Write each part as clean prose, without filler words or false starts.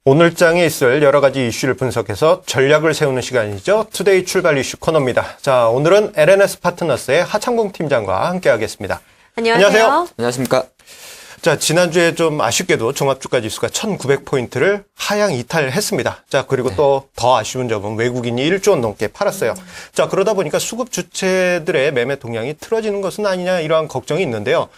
오늘 장에 있을 여러 가지 이슈를 분석해서 전략을 세우는 시간이죠. 투데이 출발 이슈 코너입니다. 자, 오늘은 LNS 파트너스의 하창봉 팀장과 함께하겠습니다. 안녕하세요. 안녕하십니까. 자, 지난주에 좀 아쉽게도 종합주가 지수가 1900포인트를 하향 이탈했습니다. 자, 그리고 또 더 아쉬운 점은 외국인이 1조 원 넘게 팔았어요. 자, 그러다 보니까 수급 주체들의 매매 동향이 틀어지는 것은 아니냐 이러한 걱정이 있는데요.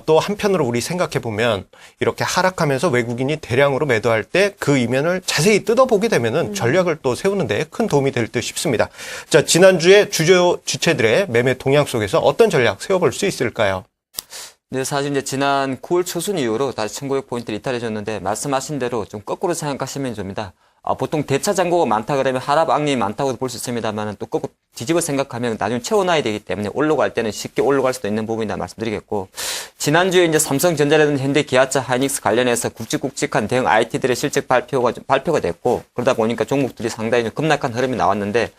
또 한편으로 우리 생각해보면 이렇게 하락하면서 외국인이 대량으로 매도할 때 그 이면을 자세히 뜯어보게 되면은 전략을 또 세우는 데 큰 도움이 될 듯 싶습니다. 자, 지난주에 주요 주체들의 매매 동향 속에서 어떤 전략 세워볼 수 있을까요? 네, 사실 이제 지난 9월 초순 이후로 다시 1900포인트를 이탈해줬는데 말씀하신 대로 좀 거꾸로 생각하시면 됩니다. 보통 대차 잔고가 많다 그러면 하락 악리 많다고 볼 수 있습니다만 또 거꾸로 뒤집어 생각하면 나중에 채워놔야 되기 때문에 올라갈 때는 쉽게 올라갈 수도 있는 부분이다 말씀드리겠고, 지난주에 이제 삼성전자라든지 현대, 기아차, 하이닉스 관련해서 굵직굵직한 대형 IT들의 실적 발표가 됐고, 그러다 보니까 종목들이 상당히 좀 급락한 흐름이 나왔는데,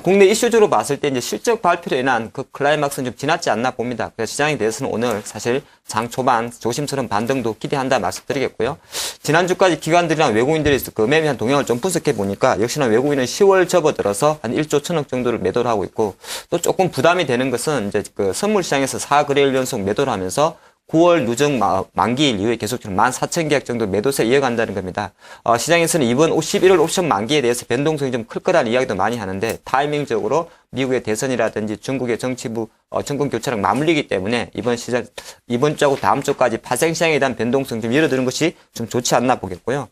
국내 이슈적으로 봤을 때 이제 실적 발표로 인한 그 클라이막스는 좀 지났지 않나 봅니다. 그래서 시장에 대해서는 오늘 사실 장 초반 조심스러운 반등도 기대한다 말씀드리겠고요. 지난주까지 기관들이랑 외국인들이 그 매매한 동향을 좀 분석해 보니까 역시나 외국인은 10월 접어들어서 한 1조 1천억 정도를 매도를 하고 있고, 또 조금 부담이 되는 것은 이제 그 선물 시장에서 4거래일 연속 매도를 하면서 9월 누적 만기일 이후에 계속적으로 14,000계약 정도 매도세 이어간다는 겁니다. 시장에서는 이번 11월 옵션 만기에 대해서 변동성이 좀 클 거라는 이야기도 많이 하는데, 타이밍적으로 미국의 대선이라든지 중국의 정치부 정권 교체랑 맞물리기 때문에 이번 주하고 다음 주까지 파생시장에 대한 변동성 좀 열어두는 것이 좀 좋지 않나 보겠고요.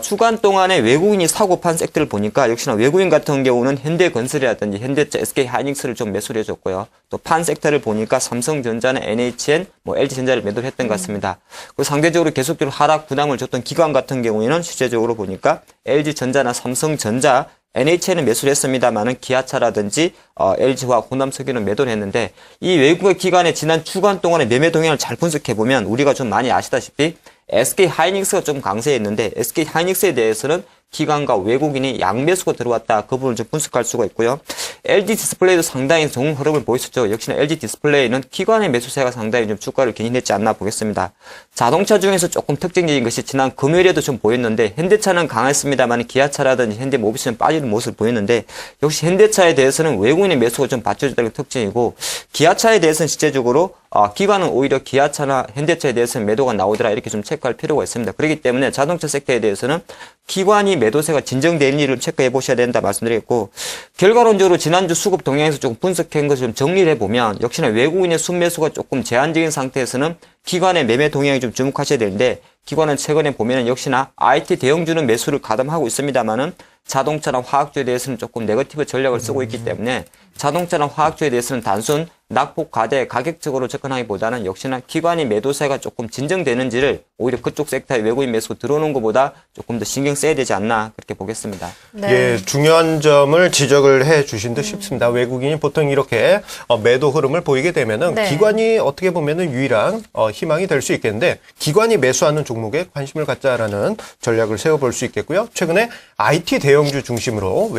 주간 동안에 외국인이 사고 판 섹터를 보니까 역시나 외국인 같은 경우는 현대건설이라든지 현대차, SK하이닉스를 좀 매수를 해줬고요. 또 판 섹터를 보니까 삼성전자는 NHN, LG전자를 매도를 했던 것 같습니다. 그리고 상대적으로 계속적으로 하락 부담을 줬던 기관 같은 경우에는 실제적으로 보니까 LG전자나 삼성전자, NHN은 매수를 했습니다만은 기아차라든지 LG화학, 호남석유는 매도를 했는데, 이 외국의 기관의 지난 주간 동안의 매매 동향을 잘 분석해 보면 우리가 좀 많이 아시다시피 SK하이닉스가 좀 강세했는데, SK하이닉스에 대해서는 기관과 외국인이 양매수가 들어왔다, 그 부분을 좀 분석할 수가 있고요. LG디스플레이도 상당히 좋은 흐름을 보였었죠. 역시나 LG디스플레이는 기관의 매수세가 상당히 좀 주가를 견인했지 않나 보겠습니다. 자동차 중에서 조금 특징적인 것이 지난 금요일에도 좀 보였는데, 현대차는 강했습니다만 기아차라든지 현대모비스는 빠지는 모습을 보였는데, 역시 현대차에 대해서는 외국인의 매수가 좀 받쳐줬다는 특징이고, 기아차에 대해서는 실제적으로 기관은 오히려 기아차나 현대차에 대해서는 매도가 나오더라, 이렇게 좀 체크할 필요가 있습니다. 그렇기 때문에 자동차 섹터에 대해서는 기관이 매도세가 진정되는 일을 체크해 보셔야 된다 말씀드리겠고, 결과론적으로 지난주 수급 동향에서 조금 분석한 것을 좀 정리를 해보면 역시나 외국인의 순매수가 조금 제한적인 상태에서는 기관의 매매 동향에 좀 주목하셔야 되는데, 기관은 최근에 보면은 역시나 IT 대형주는 매수를 가담하고 있습니다만은 자동차나 화학주에 대해서는 조금 네거티브 전략을 쓰고 있기 때문에 자동차나 화학주에 대해서는 단순 낙폭 과대 가격적으로 접근하기보다는 역시나 기관이 매도세가 조금 진정되는지를 오히려 그쪽 섹터에 외국인 매수 들어오는 것보다 조금 더 신경 써야 되지 않나, 그렇게 보겠습니다. 네. 예, 중요한 점을 지적을 해 주신 듯 싶습니다. 외국인이 보통 이렇게 매도 흐름을 보이게 되면은 기관이 어떻게 보면은 유일한 희망이 될 수 있겠는데, 기관이 매수하는 종목에 관심을 갖자라는 전략을 세워볼 수 있겠고요. 최근에 IT 대형주 중심으로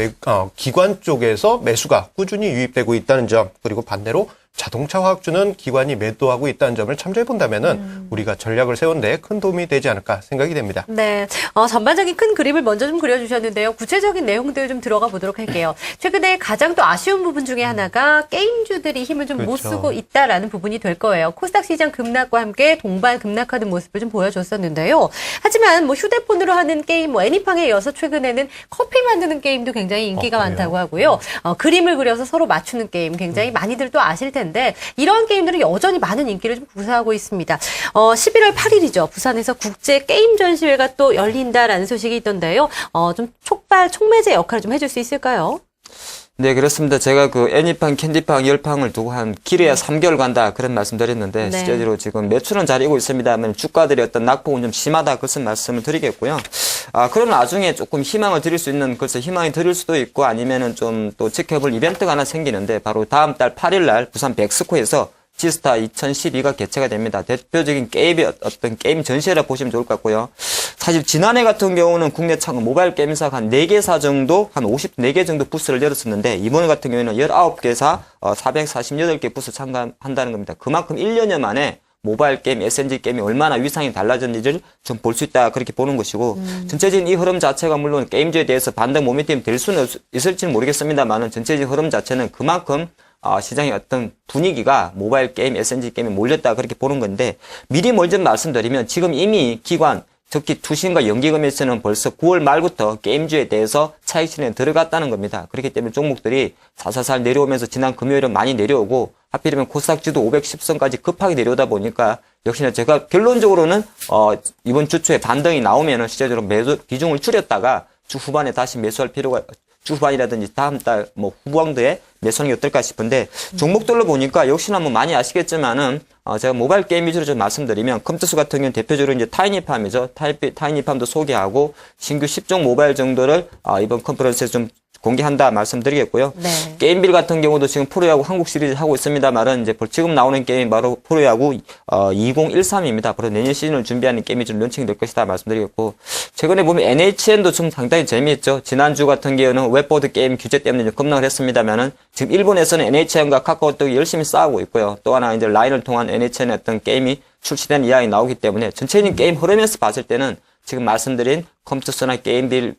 기관 쪽에서 매수가 꾸준히 유입되고 있다는 점, 그리고 반대로 자동차 화학주는 기관이 매도하고 있다는 점을 참조해 본다면은 우리가 전략을 세운 데 큰 도움이 되지 않을까 생각이 됩니다. 네, 전반적인 큰 그림을 먼저 좀 그려주셨는데요. 구체적인 내용들 좀 들어가 보도록 할게요. 최근에 가장 또 아쉬운 부분 중에 하나가 게임주들이 힘을 좀 못 쓰고 있다라는 부분이 될 거예요. 코스닥 시장 급락과 함께 동반 급락하는 모습을 좀 보여줬었는데요. 하지만 휴대폰으로 하는 게임, 애니팡에 이어서 최근에는 커피 만드는 게임도 굉장히 인기가 많다고 하고요. 그림을 그려서 서로 맞추는 게임 굉장히 많이들 또 아실 텐데, 이런 게임들은 여전히 많은 인기를 좀 구사하고 있습니다. 11월 8일이죠. 부산에서 국제 게임 전시회가 또 열린다라는 소식이 있던데요. 좀 촉매제 역할을 좀 해줄 수 있을까요? 네, 그렇습니다. 제가 그 애니팡, 캔디팡, 열팡을 두고 한 길어야 3개월 간다, 그런 말씀 드렸는데, 실제로 지금 매출은 잘 이고 있습니다만 주가들의 어떤 낙폭은 좀 심하다, 그런 말씀을 드리겠고요. 그럼 나중에 조금 희망을 드릴 수 있는, 글쎄 희망이 드릴 수도 있고 아니면은 좀 또 지켜볼 이벤트가 하나 생기는데, 바로 다음 달 8일 날 부산 백스코에서 지스타 2012가 개최가 됩니다. 대표적인 어떤 게임 전시회라 보시면 좋을 것 같고요. 사실 지난해 같은 경우는 국내 창업 모바일 게임사가 한 4개사 정도, 한 54개 정도 부스를 열었었는데, 이번 같은 경우에는 19개사, 448개 부스 참가한다는 겁니다. 그만큼 1년여 만에 모바일 게임, SNG 게임이 얼마나 위상이 달라졌는지를 좀 볼 수 있다 그렇게 보는 것이고 전체적인 이 흐름 자체가 물론 게임주에 대해서 반등 모멘텀이 될 수는 있을지는 모르겠습니다만은 전체적인 흐름 자체는 그만큼 시장의 어떤 분위기가 모바일 게임, SNG 게임에 몰렸다 그렇게 보는 건데 미리 뭘 좀 말씀드리면 지금 이미 기관 특히 투신과 연기금에서는 벌써 9월 말부터 게임주에 대해서 차익 실현에 들어갔다는 겁니다. 그렇기 때문에 종목들이 살살살 내려오면서 지난 금요일은 많이 내려오고 하필이면 코스닥지도 510선까지 급하게 내려오다 보니까 역시나 제가 결론적으로는 이번 주 초에 반등이 나오면은 실제적으로 매수 비중을 줄였다가 주 후반에 다시 매수할 필요가 주 후반이라든지 다음 달 뭐 후반도에 매수하는 게 어떨까 싶은데 종목들로 보니까 역시나 뭐 많이 아시겠지만은 제가 모바일 게임 위주로 좀 말씀드리면 컴투스 같은 경우는 대표적으로 이제 타이니팜이죠. 타이니팜도 소개하고 신규 10종 모바일 정도를 이번 컨퍼런스에서 좀 공개한다 말씀드리겠고요. 네. 게임빌 같은 경우도 지금 프로야구 한국 시리즈 하고 있습니다만은 이제 지금 나오는 게임 바로 프로야구 2013입니다. 앞으로 내년 시즌을 준비하는 게임이 좀 런칭이 될 것이다 말씀드리겠고 최근에 보면 NHN도 좀 상당히 재미있죠. 지난주 같은 경우는 웹보드 게임 규제 때문에 좀 급락을 했습니다만은 지금 일본에서는 NHN과 카카오톡이 열심히 싸우고 있고요. 또 하나 이제 라인을 통한 NHN의 어떤 게임이 출시된 이야기 나오기 때문에 전체적인 게임 흐름에서 봤을 때는 지금 말씀드린 컴투스나 게임빌,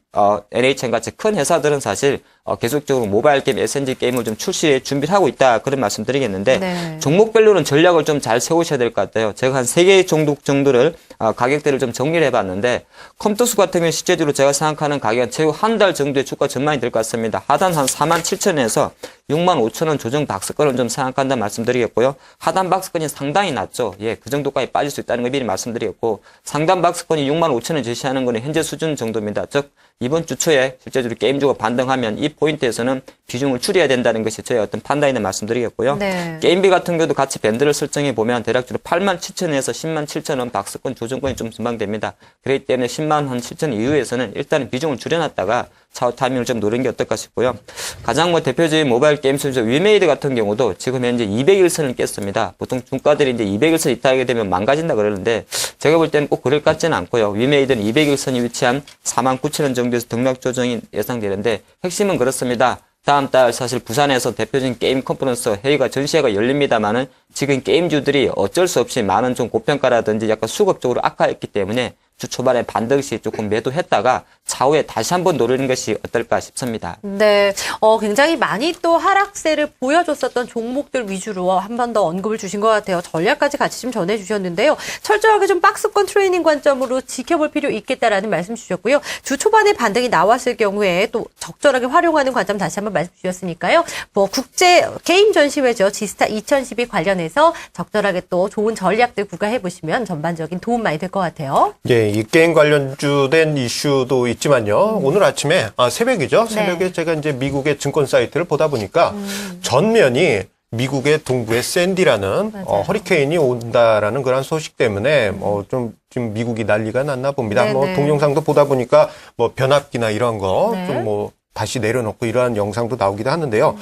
NHN 같이 큰 회사들은 사실 계속적으로 모바일 게임, SNG 게임을 좀 출시에 준비를 하고 있다 그런 말씀드리겠는데 네. 종목별로는 전략을 좀 잘 세우셔야 될 것 같아요. 제가 한 3개 정도를 가격대를 좀 정리를 해봤는데 컴투스 같은 경우는 실제적으로 제가 생각하는 가격은 최후 한 달 정도의 주가 전망이 될 것 같습니다. 하단 한 47,000원에서 65,000원 조정 박스권을 좀 생각한다 말씀드리겠고요. 하단 박스권이 상당히 낮죠. 예, 그 정도까지 빠질 수 있다는 걸 미리 말씀드리겠고 상단 박스권이 65,000원 제시하는 거는 현재 수준 정도입니다. 즉 이번 주 초에 실제적으로 게임주가 반등하면 이 포인트에서는 비중을 줄여야 된다는 것이 저의 어떤 판단이라 말씀드리겠고요. 네. 게임비 같은 경우도 같이 밴드를 설정해 보면 대략적으로 87,000원에서 107,000원 박스권 조정권이 좀 전망됩니다. 그렇기 때문에 107,000원 이후에서는 일단은 비중을 줄여놨다가 차후 타이밍을 좀 노리는 게 어떨까 싶고요. 가장 뭐 대표적인 모바일 게임 선수 위메이드 같은 경우도 지금 현재 201선을 깼습니다. 보통 중가들이 이제 201선 이탈하게 되면 망가진다 그러는데 제가 볼 때는 꼭 그럴 것 같지는 않고요. 위메이드는 201선이 위치한 49,000원 정도에서 등락 조정이 예상되는데 핵심은 그렇습니다. 다음 달 사실 부산에서 대표적인 게임 컨퍼런스 회의가 전시회가 열립니다만은 지금 게임주들이 어쩔 수 없이 많은 좀 고평가라든지 약간 수급적으로 악화했기 때문에 주 초반에 반등 시 조금 매도했다가 차후에 다시 한번 노리는 것이 어떨까 싶습니다. 네, 굉장히 많이 또 하락세를 보여줬었던 종목들 위주로 한 번 더 언급을 주신 것 같아요. 전략까지 같이 좀 전해주셨는데요. 철저하게 좀 박스권 트레이닝 관점으로 지켜볼 필요 있겠다라는 말씀 주셨고요. 주 초반에 반등이 나왔을 경우에 또 적절하게 활용하는 관점 다시 한번 말씀 주셨으니까요. 뭐 국제 게임 전시회죠. 지스타 2012 관련해서 적절하게 또 좋은 전략들 구가해 보시면 전반적인 도움 많이 될 것 같아요. 예, 이 게임 관련주된 이슈도 있지만요. 오늘 아침에, 새벽이죠. 새벽에 제가 이제 미국의 증권 사이트를 보다 보니까 전면이 미국의 동부의 샌디라는 허리케인이 온다라는 그런 소식 때문에 좀 지금 미국이 난리가 났나 봅니다. 네네. 뭐 동영상도 보다 보니까 뭐 변압기나 이런 거 네. 좀 뭐 다시 내려놓고 이러한 영상도 나오기도 하는데요.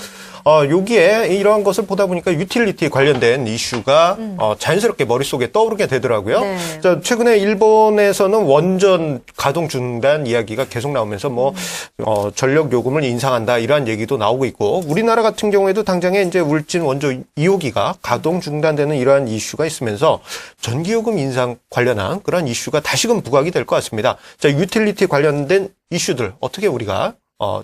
여기에 이러한 것을 보다 보니까 유틸리티 관련된 이슈가 자연스럽게 머릿속에 떠오르게 되더라고요. 네. 자, 최근에 일본에서는 원전 가동 중단 이야기가 계속 나오면서 뭐 전력 요금을 인상한다 이러한 얘기도 나오고 있고 우리나라 같은 경우에도 당장에 이제 울진 원조 2호기가 가동 중단되는 이러한 이슈가 있으면서 전기 요금 인상 관련한 그런 이슈가 다시금 부각이 될 것 같습니다. 자, 유틸리티 관련된 이슈들 어떻게 우리가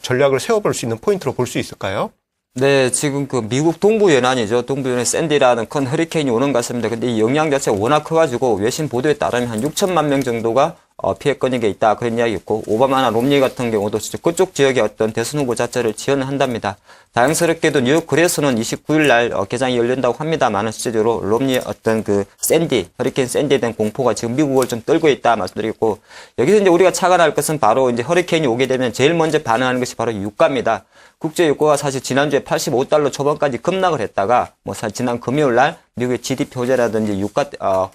전략을 세워볼 수 있는 포인트로 볼 수 있을까요? 네, 지금 그 미국 동부 연안이죠. 동부 연안 샌디라는 큰 허리케인이 오는 것 같습니다. 근데 이 영향 자체가 워낙 커가지고 외신 보도에 따르면 한 6천만 명 정도가 피해권이 있다 그런 이야기 있고 오바마나 롬니 같은 경우도 진짜 그쪽 지역의 어떤 대선 후보 자체를 지원을 한답니다. 다행스럽게도 뉴욕 그래서는 29일 날 개장이 열린다고 합니다만 실제로 롬니의 어떤 그 샌디 허리케인 샌디에 대한 공포가 지금 미국을 좀 떨고 있다 말씀드리고 여기서 이제 우리가 착안할 것은 바로 이제 허리케인이 오게 되면 제일 먼저 반응하는 것이 바로 유가입니다. 국제 유가가 사실 지난주에 85달러 초반까지 급락을 했다가 뭐 지난 금요일 날 미국의 GDP 호재라든지 유가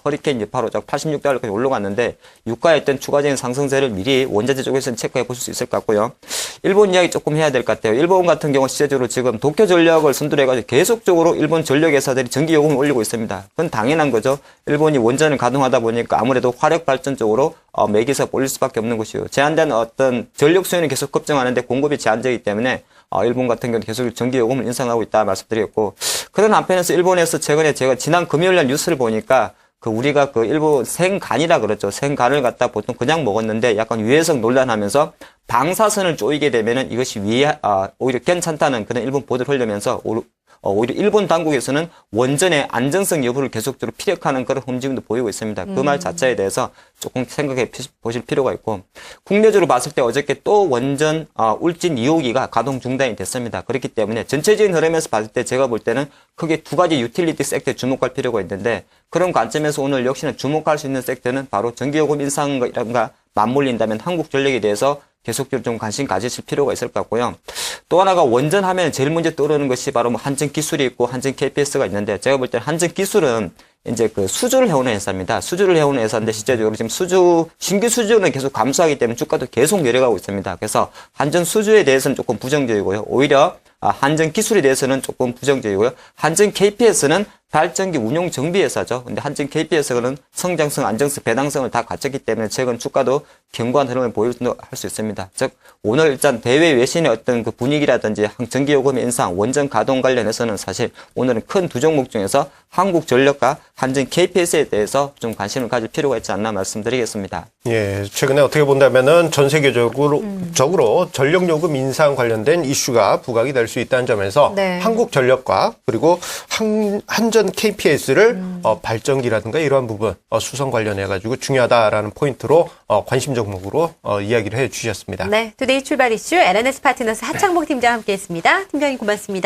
허리케인이 바로 86달러까지 올라갔는데 유가에 있던 추가적인 상승세를 미리 원자재 쪽에서는 체크해 보실 수 있을 것 같고요. 일본 이야기 조금 해야 될 것 같아요. 일본 같은 경우 실제적으로 지금 도쿄 전력을 선두로 해가지고 계속적으로 일본 전력 회사들이 전기 요금을 올리고 있습니다. 그건 당연한 거죠. 일본이 원전을 가동하다 보니까 아무래도 화력 발전 쪽으로 매기서 올릴 수밖에 없는 것이요. 제한된 어떤 전력 수요는 계속 급증하는데 공급이 제한되기 때문에 일본 같은 경우는 계속 전기 요금을 인상하고 있다 말씀드렸고 그런 한편에서 일본에서 최근에 제가 지난 금요일 날 뉴스를 보니까 우리가 일부 생간이라 그러죠. 생간을 갖다 보통 그냥 먹었는데 약간 위해성 논란하면서 방사선을 쪼이게 되면은 이것이 오히려 괜찮다는 그런 일본 보도를 흘리면서 오히려 일본 당국에서는 원전의 안정성 여부를 계속적으로 피력하는 그런 움직임도 보이고 있습니다. 그 말 자체에 대해서 조금 생각해 보실 필요가 있고, 국내적으로 봤을 때 어저께 또 원전 울진 2호기가 가동 중단이 됐습니다. 그렇기 때문에 전체적인 흐름에서 봤을 때 제가 볼 때는 크게 두 가지 유틸리티 섹터에 주목할 필요가 있는데, 그런 관점에서 오늘 역시나 주목할 수 있는 섹터는 바로 전기요금 인상과 맞물린다면 한국전력에 대해서 계속적으로 좀 관심 가지실 필요가 있을 것 같고요. 또 하나가 원전 하면 제일 먼저 떠오르는 것이 바로 한전 기술이 있고 한전 KPS가 있는데, 제가 볼 때 한전 기술은 이제 수주를 해오는 회사입니다. 수주를 해오는 회사인데 실제적으로 지금 신규 수주는 계속 감소하기 때문에 주가도 계속 내려가고 있습니다. 그래서 한전 수주에 대해서는 조금 부정적이고요. 오히려 한전 기술에 대해서는 조금 부정적이고요. 한전 KPS는 발전기 운용 정비 회사죠. 근데 한전 KPS는 성장성, 안정성, 배당성을 다 갖췄기 때문에 최근 주가도 견고한 흐름을 보일 수 있습니다. 즉 오늘 일단 대외 외신의 어떤 분위기라든지 전기요금 인상, 원전 가동 관련해서는 사실 오늘은 큰 두 종목 중에서 한국전력과 한전 KPS에 대해서 좀 관심을 가질 필요가 있지 않나 말씀드리겠습니다. 예, 최근에 어떻게 본다면은 전 세계적으로 전력요금 인상 관련된 이슈가 부각이 될 수 있다는 점에서 네. 한국전력과 그리고 한전 KPS를 발전기라든가 이러한 부분 수성 관련해 가지고 중요하다라는 포인트로 관심 종목으로 이야기를 해 주셨습니다. 네, 투데이 출발 이슈 LNS 파트너스 하창복 팀장과 함께했습니다. 팀장님 고맙습니다.